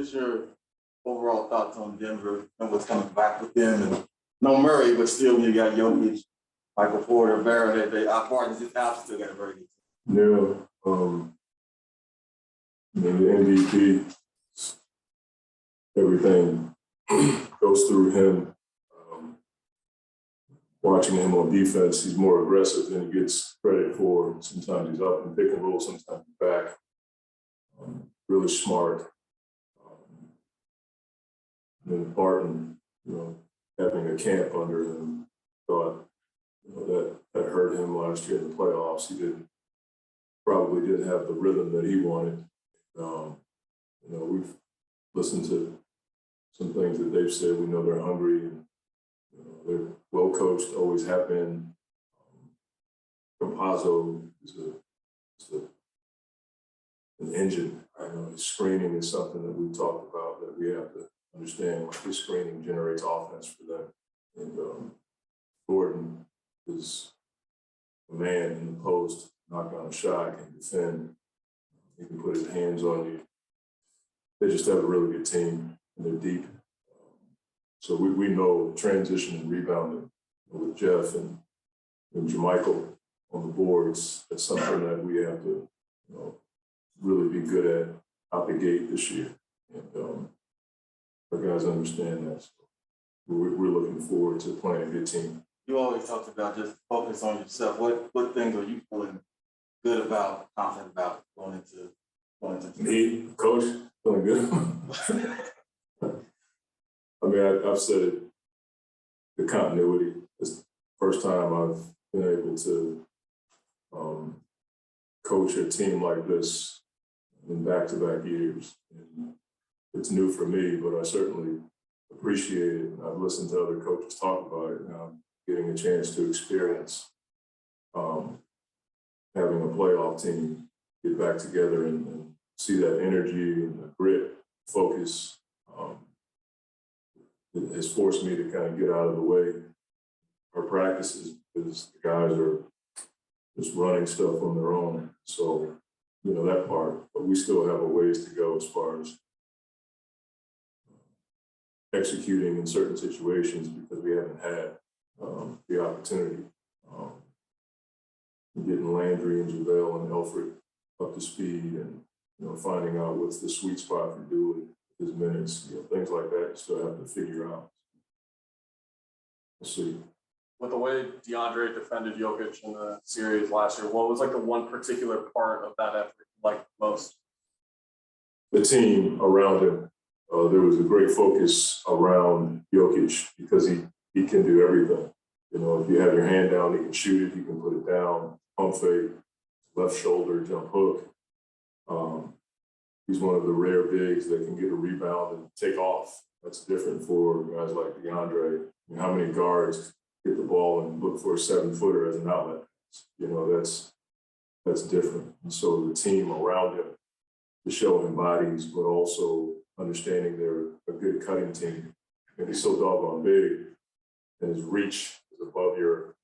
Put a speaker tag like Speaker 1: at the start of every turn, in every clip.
Speaker 1: just your overall thoughts on Denver and what's coming back with them and no Murray, but still you got Jokic, Michael Porter, Barrett, they Barton's just out still got a very good team.
Speaker 2: The MVP, everything goes through him. Watching him on defense, he's more aggressive than he gets credit for. Sometimes he's up and pick and roll, sometimes he's back. Really smart. And then Barton, having a camp under him, thought that hurt him last year in the playoffs. He probably didn't have the rhythm that he wanted. We've listened to some things that they've said. We know they're hungry and they're well coached, always have been. Campazzo is an engine. His screening is something that we talked about that we have to understand. His screening generates offense for them. And Gordon is a man in the post, knock down a shot, can defend. He can put his hands on you. They just have a really good team, and they're deep. So we know transition and rebounding with Jeff and Jermichael on the boards. That's something that we have to really be good at out the gate this year. And our guys understand that. So we're looking forward to playing a good team.
Speaker 1: You always talked about just focus on yourself. What things are you feeling good about, confident about going into
Speaker 2: Me, coach, feeling good. I've said it, the continuity. It's the first time I've been able to coach a team like this in back-to-back years. And it's new for me, but I certainly appreciate it. I've listened to other coaches talk about it now, getting a chance to experience having a playoff team get back together and see that energy and the grit, focus. It has forced me to kind of get out of the way. Our practices, because the guys are just running stuff on their own. So, that part, but we still have a ways to go as far as executing in certain situations because we haven't had the opportunity. Getting Landry and JaVale and Elfrid up to speed and, finding out what's the sweet spot for Dooley, his minutes, things like that, you still have to figure out. We'll see.
Speaker 3: With the way DeAndre defended Jokic in the series last year, what was the one particular part of that effort you liked most?
Speaker 2: The team around him. There was a great focus around Jokic because he can do everything. If you have your hand down, he can shoot it, he can put it down, pump fake, left shoulder, jump hook. He's one of the rare bigs that can get a rebound and take off. That's different for guys like DeAndre. How many guards get the ball and look for a 7-footer as an outlet? That's different. And so the team around him to show him bodies, but also understanding they're a good cutting team. And he's so doggone big, and his reach is above your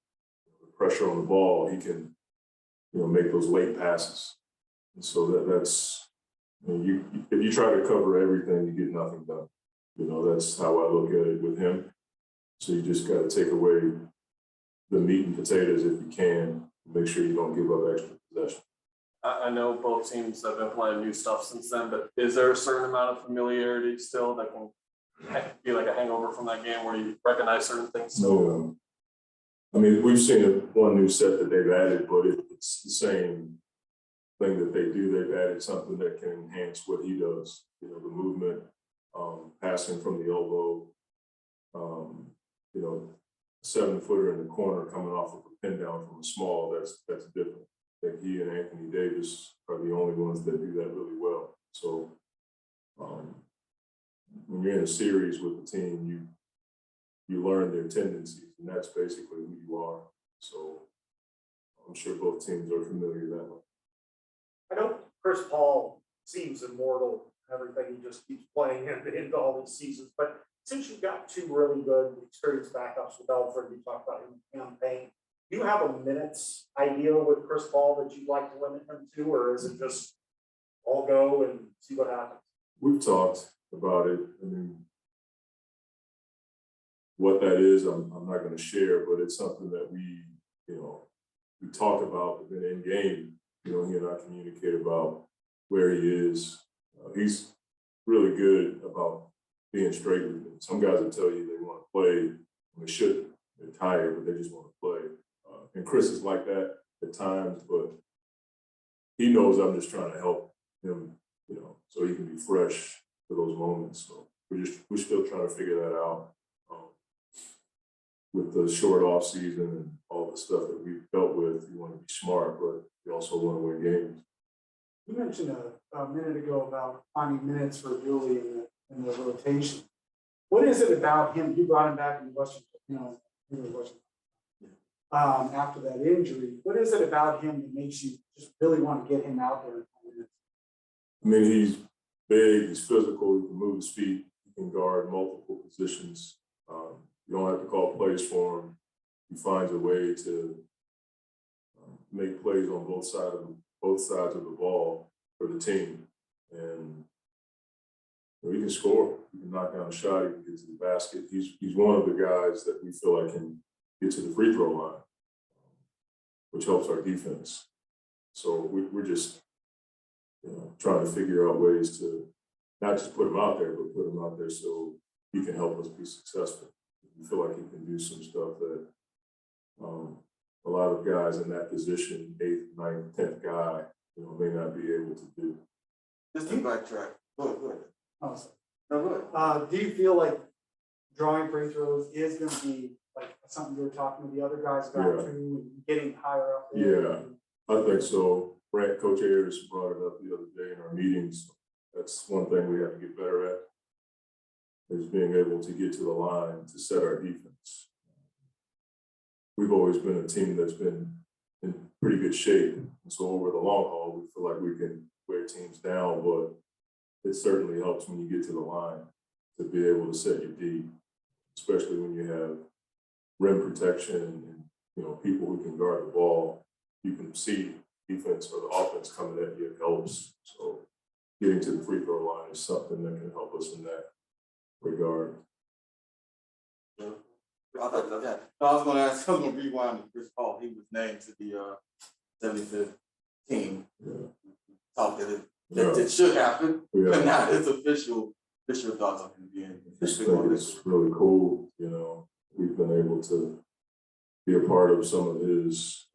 Speaker 2: pressure on the ball. He can, make those late passes. And so that's if you try to cover everything, you get nothing done. That's how I look at it with him. So you just got to take away the meat and potatoes if you can. Make sure you don't give up extra possession.
Speaker 3: I know both teams have been playing new stuff since then, but is there a certain amount of familiarity still that can be like a hangover from that game where you recognize certain things?
Speaker 2: No. We've seen one new set that they've added, but it's the same thing that they do. They've added something that can enhance what he does. The movement, passing from the elbow, 7-footer in the corner coming off of a pin down from a small, that's different. I think he and Anthony Davis are the only ones that do that really well. So when you're in a series with the team, you learn their tendencies, and that's basically who you are. So I'm sure both teams are familiar that way.
Speaker 4: I know Chris Paul seems immortal, everything he just keeps playing into all these seasons, but since you've got two really good experienced backups with Elfrid, you talked about him in the campaign, do you have a minutes idea with Chris Paul that you'd like to limit him to, or is it just all go and see what happens?
Speaker 2: We've talked. about it. I mean, what that is, I'm not going to share, but it's something that we talk about, but then in game, he and I communicate about where he is. He's really good about being straight with me. Some guys will tell you they want to play, and they shouldn't. They're tired, but they just want to play. And Chris is like that at times, but he knows I'm just trying to help him, so he can be fresh for those moments. So we're still trying to figure that out. With the short off season and all the stuff that we've dealt with, you want to be smart, but you also want to win games.
Speaker 5: You mentioned a minute ago about finding minutes for Billy in the rotation. What is it about him? You brought him back in Washington, after that injury. What is it about him that makes you just really want to get him out there?
Speaker 2: I mean, he's big, he's physical, he can move his feet, he can guard multiple positions. You don't have to call plays for him. He finds a way to make plays on both sides of the ball for the team, and he can score. He can knock down a shot. He can get to the basket. He's one of the guys that we feel like can get to the free throw line, which helps our defense. So we're just trying to figure out ways to not just put him out there, but put him out there so he can help us be successful. We feel like he can do some stuff that a lot of guys in that position, 8th, 9th, 10th guy, may not be able to do.
Speaker 1: Just to backtrack. Go ahead.
Speaker 5: Oh, sorry.
Speaker 1: No, go ahead.
Speaker 5: Do you feel like drawing free throws is going to be like something you were talking to the other guys about too, and getting higher up there?
Speaker 2: Yeah, I think so. Coach Ayers brought it up the other day in our meetings. That's one thing we have to get better at, is being able to get to the line to set our defense. We've always been a team that's been in pretty good shape. And so over the long haul, we feel like we can wear teams down, but it certainly helps when you get to the line to be able to set your D, especially when you have rim protection and people who can guard the ball. You can see defense or the offense coming at you, it helps. So getting to the free throw line is something that can help us in that regard.
Speaker 1: I thought that. No, I was going to ask. I was going to rewind to Chris Paul. He was named to the 75th team.
Speaker 2: Yeah.
Speaker 1: Thought that it should happen, but now it's official. What's your thoughts on him being?
Speaker 2: I just think it's really cool. We've been able to be a part of some of his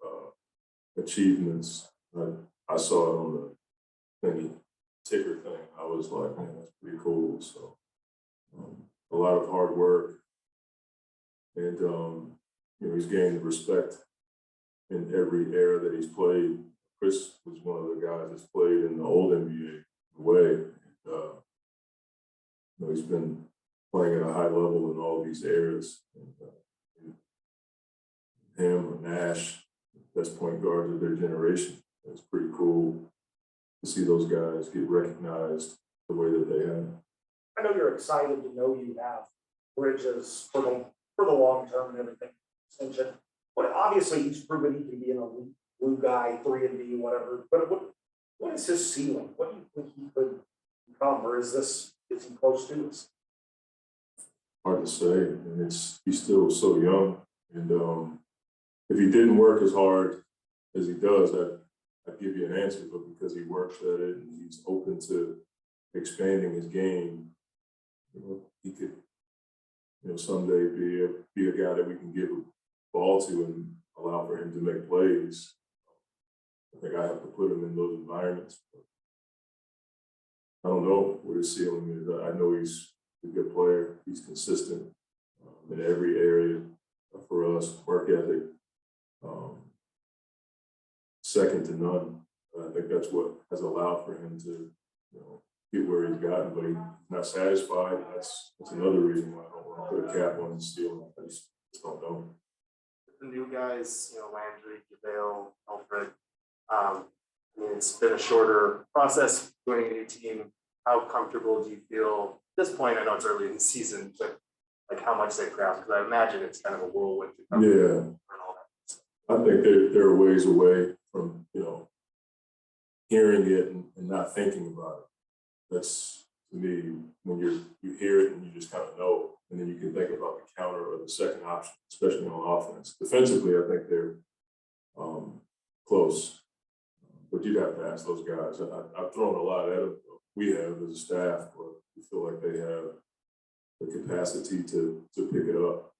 Speaker 2: achievements. I saw it on the thingy ticker thing. I was like, man, that's pretty cool. So a lot of hard work, and he's gained respect in every era that he's played. Chris was one of the guys that's played in the old NBA way. He's been playing at a high level in all these eras. Him or Nash, best point guards of their generation. It's pretty cool to see those guys get recognized the way that they have.
Speaker 4: I know you're excited to know you have Bridges for the long term and everything. Extension. But obviously he's proven he can be an elite blue guy, 3-and-D, whatever. But what is his ceiling? What do you think he could become, or is he close to this?
Speaker 2: Hard to say, and he's still so young. And if he didn't work as hard as he does, I'd give you an answer. But because he works at it and he's open to expanding his game, he could, someday be a guy that we can give a ball to and allow for him to make plays. I think I have to put him in those environments. I don't know what his ceiling is. I know he's a good player. He's consistent in every area for us. Work ethic, second to none. I think that's what has allowed for him to, get where he's gotten. But he's not satisfied. That's another reason why I don't want to put a cap on his ceiling. I just don't know.
Speaker 6: The new guys, Landry, JaVale, Alfred. It's been a shorter process joining a new team. How comfortable do you feel at this point? I know it's early in the season, but like how much they grasp? Because I imagine it's kind of a whirlwind to come and all that.
Speaker 2: I think they're ways away from hearing it and not thinking about it. That's to me, when you hear it and you just kind of know, and then you can think about the counter or the second option, especially on offense. Defensively, I think they're close, but you'd have to ask those guys. I've thrown a lot at them. We have as a staff, but we feel like they have the capacity to pick it up.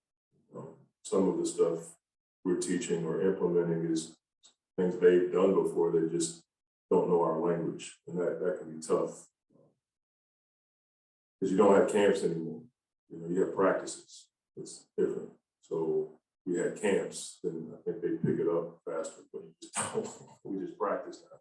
Speaker 2: Some of the stuff we're teaching or implementing is things they've done before. They just don't know our language, and that can be tough because you don't have camps anymore. You have practices. It's different. So we had camps, then I think they pick it up faster. But you just don't. We just practice now.